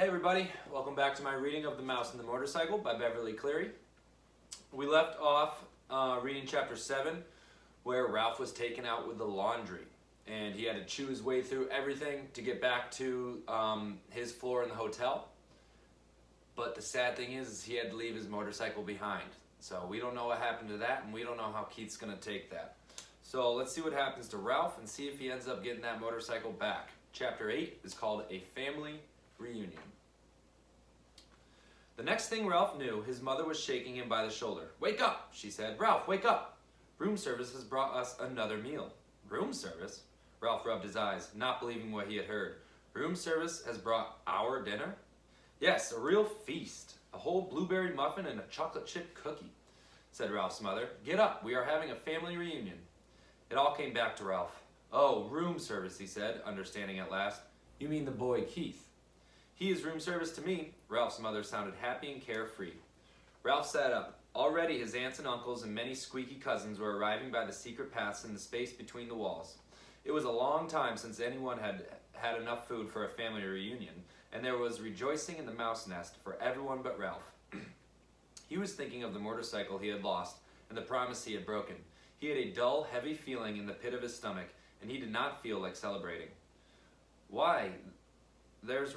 Hey everybody, welcome back to my reading of The Mouse and the Motorcycle by Beverly Cleary. We left off reading chapter 7 where Ralph was taken out with the laundry and he had to chew his way through everything to get back to his floor in the hotel. But the sad thing is he had to leave his motorcycle behind. So we don't know what happened to that and we don't know how Keith's going to take that. So let's see what happens to Ralph and see if he ends up getting that motorcycle back. Chapter 8 is called A Family Reunion. The next thing Ralph knew, his mother was shaking him by the shoulder. "Wake up," she said. "Ralph, wake up. Room service has brought us another meal." Room service? Ralph rubbed his eyes, not believing what he had heard. Room service has brought our dinner? Yes, a real feast. A whole blueberry muffin and a chocolate chip cookie, said Ralph's mother. "Get up, we are having a family reunion." It all came back to Ralph. "Oh, room service," he said, understanding at last. "You mean the boy Keith." "He is room service to me." Ralph's mother sounded happy and carefree. Ralph sat up. Already his aunts and uncles and many squeaky cousins were arriving by the secret paths in the space between the walls. It was a long time since anyone had had enough food for a family reunion, and there was rejoicing in the mouse nest for everyone but Ralph. He was thinking of the motorcycle he had lost and the promise he had broken. He had a dull, heavy feeling in the pit of his stomach, and he did not feel like celebrating. Why, there's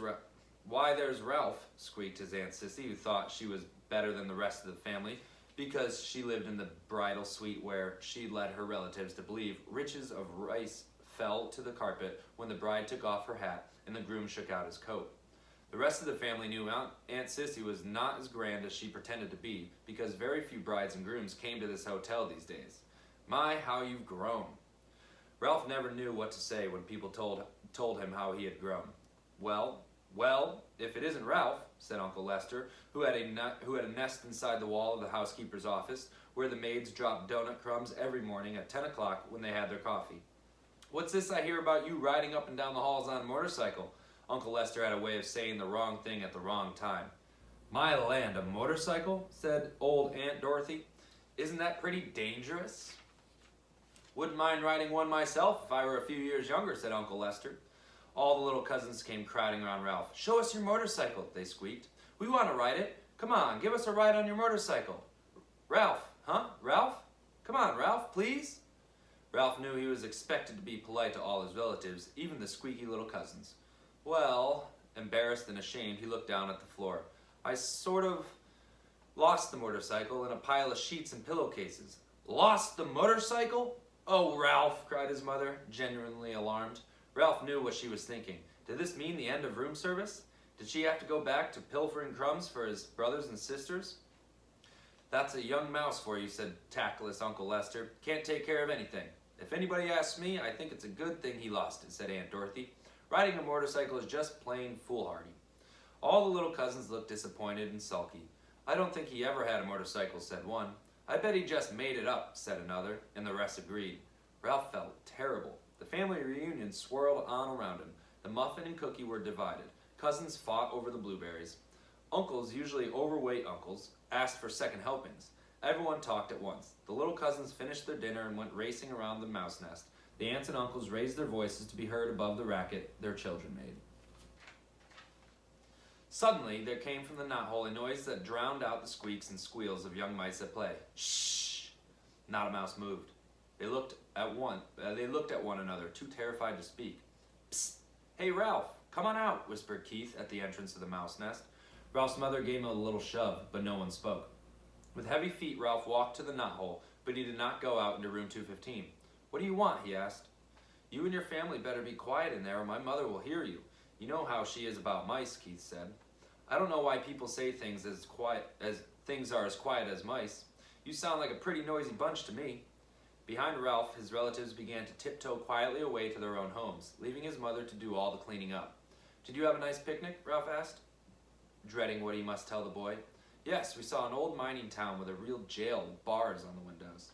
Ralph," squeaked his Aunt Sissy, who thought she was better than the rest of the family because she lived in the bridal suite where she led her relatives to believe riches of rice fell to the carpet when the bride took off her hat and the groom shook out his coat. The rest of the family knew Aunt Sissy was not as grand as she pretended to be because very few brides and grooms came to this hotel these days. "My, how you've grown." Ralph never knew what to say when people told him how he had grown. Well, if it isn't Ralph," said Uncle Lester, who had a nest inside the wall of the housekeeper's office, where the maids dropped donut crumbs every morning at 10 o'clock when they had their coffee. "What's this I hear about you riding up and down the halls on a motorcycle?" Uncle Lester had a way of saying the wrong thing at the wrong time. "My land, a motorcycle?" said old Aunt Dorothy. "Isn't that pretty dangerous?" "Wouldn't mind riding one myself if I were a few years younger," said Uncle Lester. All the little cousins came crowding around Ralph. "Show us your motorcycle," they squeaked. "We want to ride it. Come on, give us a ride on your motorcycle." "Ralph, huh? Ralph? Come on, Ralph, please." Ralph knew he was expected to be polite to all his relatives, even the squeaky little cousins. "Well," embarrassed and ashamed, he looked down at the floor. "I sort of lost the motorcycle in a pile of sheets and pillowcases." "Lost the motorcycle? Oh, Ralph," cried his mother, genuinely alarmed. Ralph knew what she was thinking. Did this mean the end of room service? Did she have to go back to pilfering crumbs for his brothers and sisters? "That's a young mouse for you," said tactless Uncle Lester. "Can't take care of anything. If anybody asks me, I think it's a good thing he lost it," said Aunt Dorothy. "Riding a motorcycle is just plain foolhardy." All the little cousins looked disappointed and sulky. "I don't think he ever had a motorcycle," said one. "I bet he just made it up," said another, and the rest agreed. Ralph felt terrible. The family reunion swirled on around him. The muffin and cookie were divided. Cousins fought over the blueberries. Uncles, usually overweight uncles, asked for second helpings. Everyone talked at once. The little cousins finished their dinner and went racing around the mouse nest. The aunts and uncles raised their voices to be heard above the racket their children made. Suddenly, there came from the knothole a noise that drowned out the squeaks and squeals of young mice at play. "Shh!" Not a mouse moved. They looked at one another, too terrified to speak. "Psst! Hey, Ralph, come on out," whispered Keith at the entrance of the mouse nest. Ralph's mother gave him a little shove, but no one spoke. With heavy feet, Ralph walked to the knothole, but he did not go out into room 215. "What do you want?" he asked. "You and your family better be quiet in there or my mother will hear you. You know how she is about mice," Keith said. "I don't know why people say things are as quiet as mice. You sound like a pretty noisy bunch to me." Behind Ralph, his relatives began to tiptoe quietly away to their own homes, leaving his mother to do all the cleaning up. "Did you have a nice picnic?" Ralph asked, dreading what he must tell the boy. "Yes, we saw an old mining town with a real jail with bars on the windows."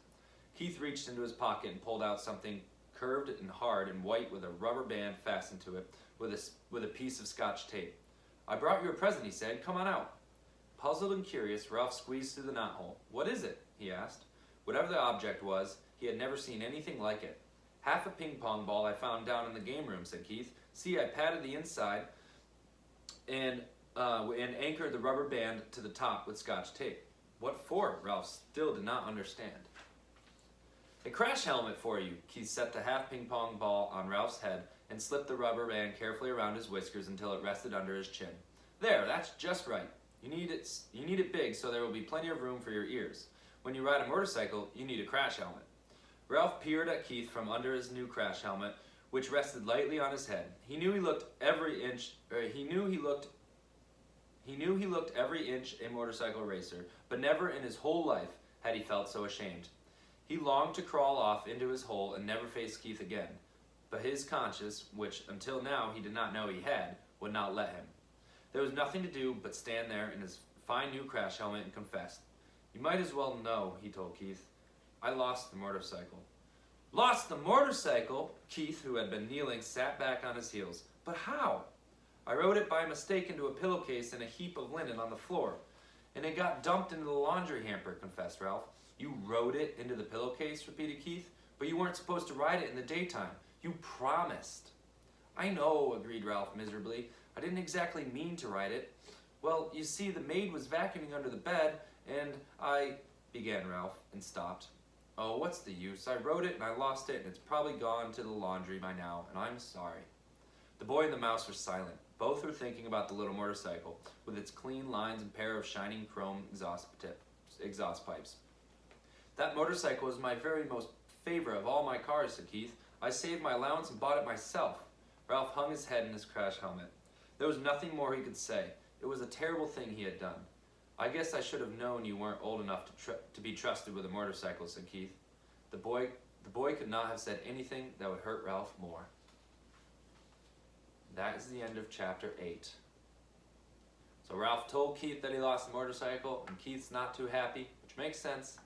Keith reached into his pocket and pulled out something curved and hard and white with a rubber band fastened to it with a piece of Scotch tape. "I brought you a present," he said. "Come on out." Puzzled and curious, Ralph squeezed through the knothole. "What is it?" he asked. Whatever the object was, he had never seen anything like it. "Half a ping-pong ball I found down in the game room," said Keith. "See, I patted the inside and and anchored the rubber band to the top with Scotch tape. What for? Ralph still did not understand. A crash helmet for you. Keith set the half ping pong ball on Ralph's head and slipped the rubber band carefully around his whiskers until it rested under his chin. There, that's just right. You need it big so there will be plenty of room for your ears. When you ride a motorcycle, you need a crash helmet. Ralph peered at Keith from under his new crash helmet, which rested lightly on his head. He knew he looked every inch a motorcycle racer, but never in his whole life had he felt so ashamed. He longed to crawl off into his hole and never face Keith again, but his conscience, which until now he did not know he had, would not let him. There was nothing to do but stand there in his fine new crash helmet and confess. You might as well know, he told Keith. I lost the motorcycle. Lost the motorcycle? Keith, who had been kneeling, sat back on his heels. But how? I rode it by mistake into a pillowcase in a heap of linen on the floor, and it got dumped into the laundry hamper, confessed Ralph. You rode it into the pillowcase, repeated Keith, but you weren't supposed to ride it in the daytime. You promised. I know, agreed Ralph miserably. I didn't exactly mean to ride it. Well, you see, the maid was vacuuming under the bed, and I... began Ralph, and stopped. Oh, what's the use? I wrote it and I lost it, and it's probably gone to the laundry by now, and I'm sorry. The boy and the mouse were silent. Both were thinking about the little motorcycle, with its clean lines and pair of shining chrome exhaust pipes. That motorcycle is my very most favorite of all my cars, said Keith. I saved my allowance and bought it myself. Ralph hung his head in his crash helmet. There was nothing more he could say. It was a terrible thing he had done. I guess I should have known you weren't old enough to be trusted with a motorcycle, said Keith. The boy could not have said anything that would hurt Ralph more. That is the end of chapter 8. So Ralph told Keith that he lost the motorcycle, and Keith's not too happy, which makes sense,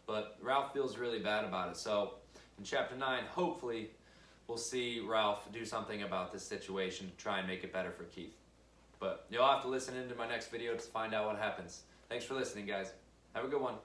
but Ralph feels really bad about it. So in chapter 9, hopefully we'll see Ralph do something about this situation to try and make it better for Keith. But you'll have to listen into my next video to find out what happens. Thanks for listening, guys. Have a good one.